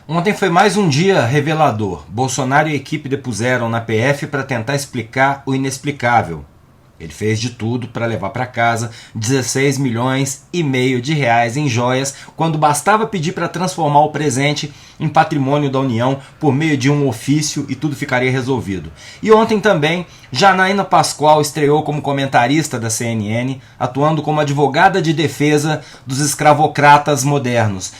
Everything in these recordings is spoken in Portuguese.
Ontem foi mais um dia revelador. Bolsonaro e a equipe depuseram na PF para tentar explicar o inexplicável. Ele fez de tudo para levar para casa 16 milhões e meio de reais em joias, quando bastava pedir para transformar o presente em patrimônio da União por meio de um ofício e tudo ficaria resolvido. E ontem também, Janaína Pascoal estreou como comentarista da CNN, atuando como advogada de defesa dos escravocratas modernos.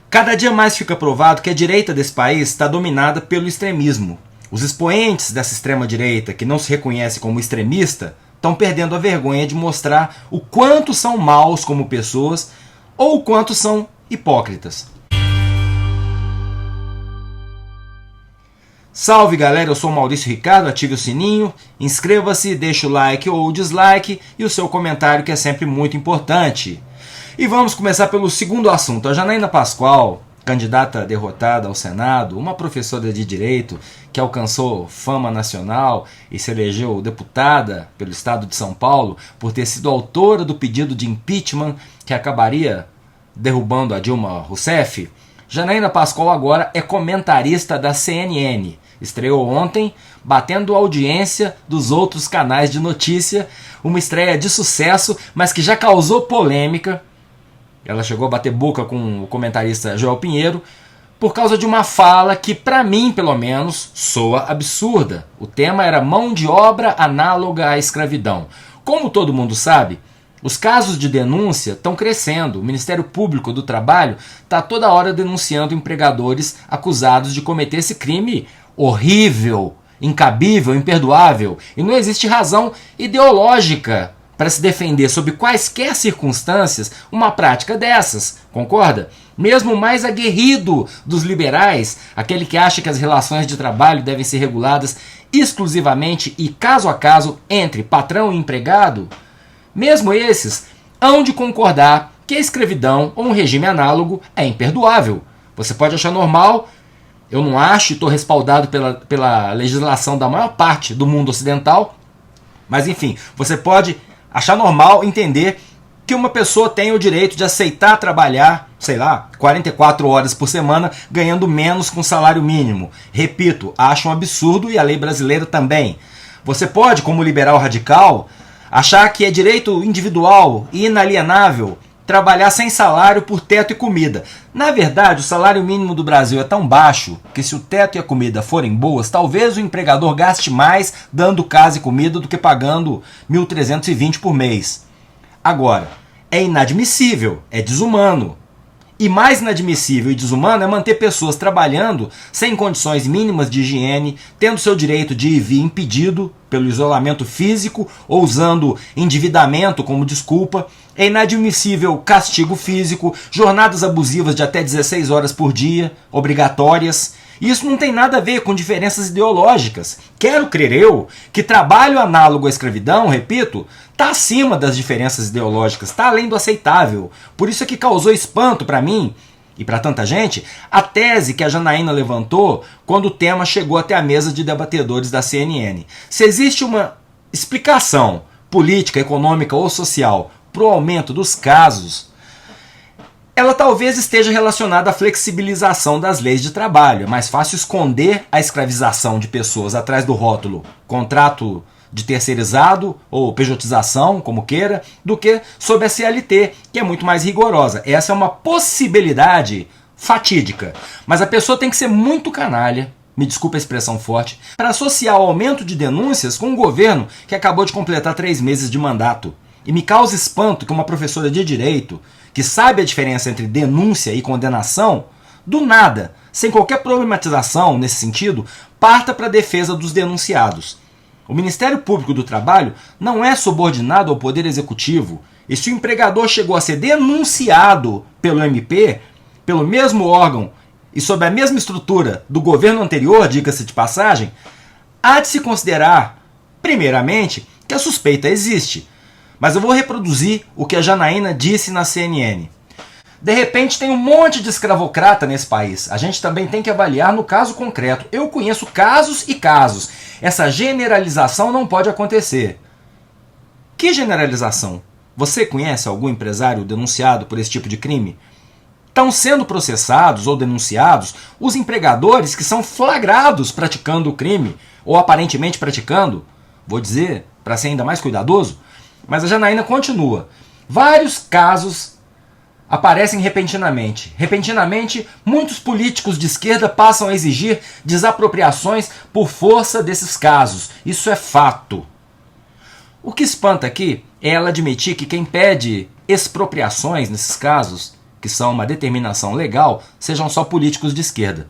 Cada dia mais fica provado que a direita desse país está dominada pelo extremismo. Os expoentes dessa extrema-direita, que não se reconhece como extremista, estão perdendo a vergonha de mostrar o quanto são maus como pessoas ou o quanto são hipócritas. Salve galera, eu sou o Maurício Ricardo, ative o sininho, inscreva-se, deixe o like ou o dislike e o seu comentário, que é sempre muito importante. E vamos começar pelo segundo assunto. A Janaína Pascoal, candidata derrotada ao Senado, uma professora de Direito que alcançou fama nacional e se elegeu deputada pelo estado de São Paulo por ter sido autora do pedido de impeachment que acabaria derrubando a Dilma Rousseff. Janaína Pascoal agora é comentarista da CNN. Estreou ontem, batendo a audiência dos outros canais de notícia, uma estreia de sucesso, mas que já causou polêmica. Ela chegou a bater boca com o comentarista Joel Pinheiro por causa de uma fala que, para mim, pelo menos, soa absurda. O tema era mão de obra análoga à escravidão. Como todo mundo sabe, os casos de denúncia estão crescendo. O Ministério Público do Trabalho está toda hora denunciando empregadores acusados de cometer esse crime horrível, incabível, imperdoável. E não existe razão ideológica para se defender sob quaisquer circunstâncias uma prática dessas, concorda? Mesmo o mais aguerrido dos liberais, aquele que acha que as relações de trabalho devem ser reguladas exclusivamente e caso a caso entre patrão e empregado, mesmo esses hão de concordar que a escravidão ou um regime análogo é imperdoável. Você pode achar normal, eu não acho e estou respaldado pela legislação da maior parte do mundo ocidental, mas enfim, você pode achar normal entender que uma pessoa tem o direito de aceitar trabalhar, 44 horas por semana, ganhando menos com salário mínimo. Repito, acho um absurdo e a lei brasileira também. Você pode, como liberal radical, achar que é direito individual e inalienável trabalhar sem salário por teto e comida. Na verdade, o salário mínimo do Brasil é tão baixo que, se o teto e a comida forem boas, talvez o empregador gaste mais dando casa e comida do que pagando 1.320 por mês. Agora, é inadmissível, é desumano. E mais inadmissível e desumano é manter pessoas trabalhando sem condições mínimas de higiene, tendo seu direito de ir e vir impedido pelo isolamento físico ou usando endividamento como desculpa. É inadmissível castigo físico, jornadas abusivas de até 16 horas por dia, obrigatórias. Isso não tem nada a ver com diferenças ideológicas. Quero crer eu que trabalho análogo à escravidão, repito, está acima das diferenças ideológicas, está além do aceitável. Por isso é que causou espanto para mim e para tanta gente a tese que a Janaína levantou quando o tema chegou até a mesa de debatedores da CNN. Se existe uma explicação política, econômica ou social para o aumento dos casos, ela talvez esteja relacionada à flexibilização das leis de trabalho. É mais fácil esconder a escravização de pessoas atrás do rótulo contrato de terceirizado ou pejotização, como queira, do que sob a CLT, que é muito mais rigorosa. Essa é uma possibilidade fatídica. Mas a pessoa tem que ser muito canalha, me desculpa a expressão forte, para associar o aumento de denúncias com um governo que acabou de completar 3 meses de mandato. E me causa espanto que uma professora de direito, que sabe a diferença entre denúncia e condenação, do nada, sem qualquer problematização nesse sentido, parta para a defesa dos denunciados. O Ministério Público do Trabalho não é subordinado ao Poder Executivo, e se o empregador chegou a ser denunciado pelo MP, pelo mesmo órgão e sob a mesma estrutura do governo anterior, diga-se de passagem, há de se considerar, primeiramente, que a suspeita existe. Mas eu vou reproduzir o que a Janaína disse na CNN. De repente tem um monte de escravocrata nesse país. A gente também tem que avaliar no caso concreto. Eu conheço casos e casos. Essa generalização não pode acontecer. Que generalização? Você conhece algum empresário denunciado por esse tipo de crime? Estão sendo processados ou denunciados os empregadores que são flagrados praticando o crime, ou aparentemente praticando, vou dizer, para ser ainda mais cuidadoso, mas a Janaína continua. Vários casos aparecem repentinamente. Repentinamente, muitos políticos de esquerda passam a exigir desapropriações por força desses casos. Isso é fato. O que espanta aqui é ela admitir que quem pede expropriações nesses casos, que são uma determinação legal, sejam só políticos de esquerda.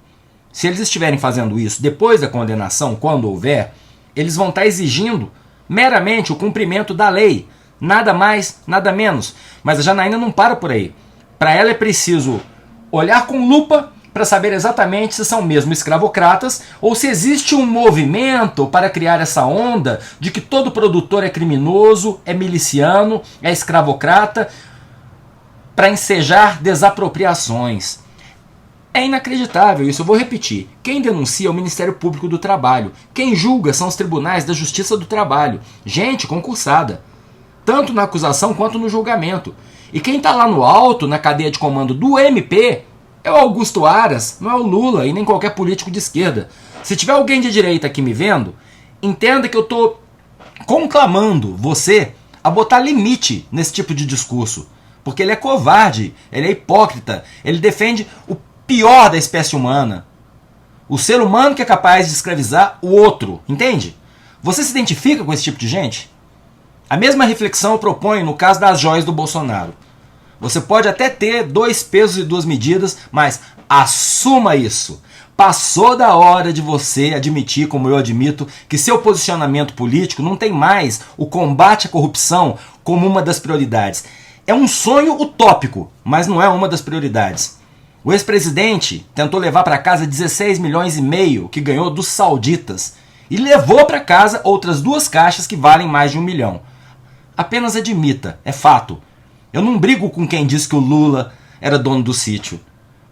Se eles estiverem fazendo isso depois da condenação, quando houver, eles vão estar exigindo meramente o cumprimento da lei. Nada mais, nada menos. Mas a Janaína não para por aí. Para ela é preciso olhar com lupa para saber exatamente se são mesmo escravocratas ou se existe um movimento para criar essa onda de que todo produtor é criminoso, é miliciano, é escravocrata, para ensejar desapropriações. É inacreditável isso, eu vou repetir. Quem denuncia é o Ministério Público do Trabalho. Quem julga são os tribunais da Justiça do Trabalho. Gente concursada, tanto na acusação quanto no julgamento. E quem está lá no alto, na cadeia de comando do MP, é o Augusto Aras, não é o Lula e nem qualquer político de esquerda. Se tiver alguém de direita aqui me vendo, entenda que eu estou conclamando você a botar limite nesse tipo de discurso. Porque ele é covarde, ele é hipócrita, ele defende o pior da espécie humana. O ser humano que é capaz de escravizar o outro, entende? Você se identifica com esse tipo de gente? A mesma reflexão eu proponho no caso das joias do Bolsonaro. Você pode até ter 2 pesos e 2 medidas, mas assuma isso. Passou da hora de você admitir, como eu admito, que seu posicionamento político não tem mais o combate à corrupção como uma das prioridades. É um sonho utópico, mas não é uma das prioridades. O ex-presidente tentou levar para casa 16 milhões e meio que ganhou dos sauditas e levou para casa outras 2 caixas que valem mais de 1 milhão. Apenas admita, é fato. Eu não brigo com quem diz que o Lula era dono do sítio,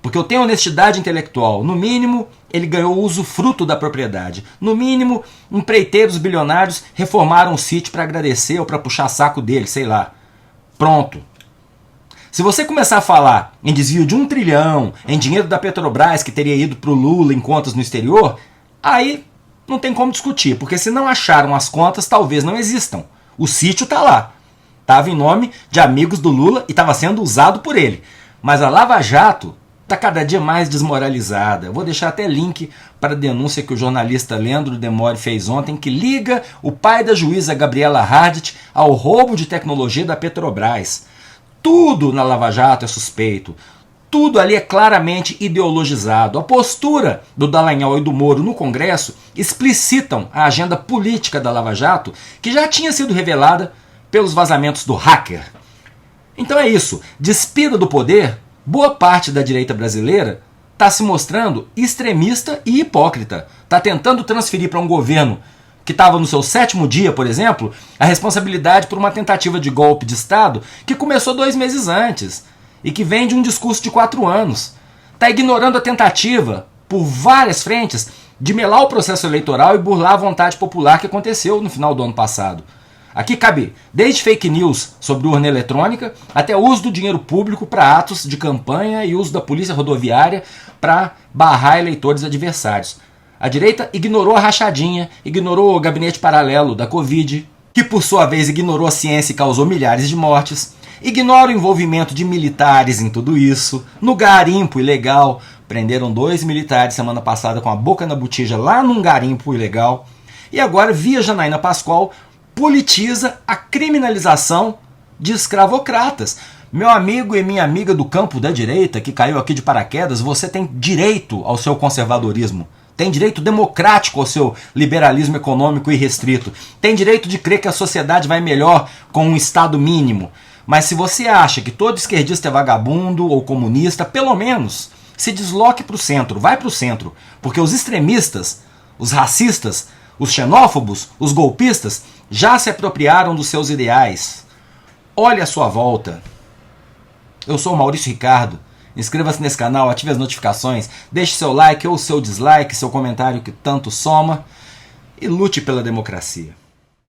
porque eu tenho honestidade intelectual. No mínimo, ele ganhou o usufruto da propriedade. No mínimo, empreiteiros bilionários reformaram o sítio para agradecer ou para puxar saco dele, sei lá. Pronto. Se você começar a falar em desvio de 1 trilhão, em dinheiro da Petrobras que teria ido para o Lula em contas no exterior, aí não tem como discutir, porque se não acharam as contas, talvez não existam. O sítio está lá. Estava em nome de amigos do Lula e estava sendo usado por ele. Mas a Lava Jato está cada dia mais desmoralizada. Eu vou deixar até link para a denúncia que o jornalista Leandro Demore fez ontem, que liga o pai da juíza Gabriela Hardt ao roubo de tecnologia da Petrobras. Tudo na Lava Jato é suspeito. Tudo ali é claramente ideologizado. A postura do Dallagnol e do Moro no Congresso explicitam a agenda política da Lava Jato, que já tinha sido revelada pelos vazamentos do hacker. Então é isso. Despida do poder, boa parte da direita brasileira está se mostrando extremista e hipócrita. Está tentando transferir para um governo que estava no seu 7º dia, por exemplo, a responsabilidade por uma tentativa de golpe de Estado que começou 2 meses antes e que vem de um discurso de 4 anos. Está ignorando a tentativa, por várias frentes, de melar o processo eleitoral e burlar a vontade popular que aconteceu no final do ano passado. Aqui cabe desde fake news sobre urna eletrônica até o uso do dinheiro público para atos de campanha e uso da polícia rodoviária para barrar eleitores adversários. A direita ignorou a rachadinha, ignorou o gabinete paralelo da Covid, que por sua vez ignorou a ciência e causou milhares de mortes, ignora o envolvimento de militares em tudo isso, no garimpo ilegal, prenderam 2 militares semana passada com a boca na botija lá num garimpo ilegal, e agora, via Janaína Pascoal, politiza a criminalização de escravocratas. Meu amigo e minha amiga do campo da direita, que caiu aqui de paraquedas, você tem direito ao seu conservadorismo. Tem direito democrático ao seu liberalismo econômico irrestrito. Tem direito de crer que a sociedade vai melhor com um Estado mínimo. Mas se você acha que todo esquerdista é vagabundo ou comunista, pelo menos se desloque para o centro, vai para o centro. Porque os extremistas, os racistas, os xenófobos, os golpistas já se apropriaram dos seus ideais. Olhe à sua volta. Eu sou o Maurício Ricardo. Inscreva-se nesse canal, ative as notificações, deixe seu like ou seu dislike, seu comentário que tanto soma e lute pela democracia.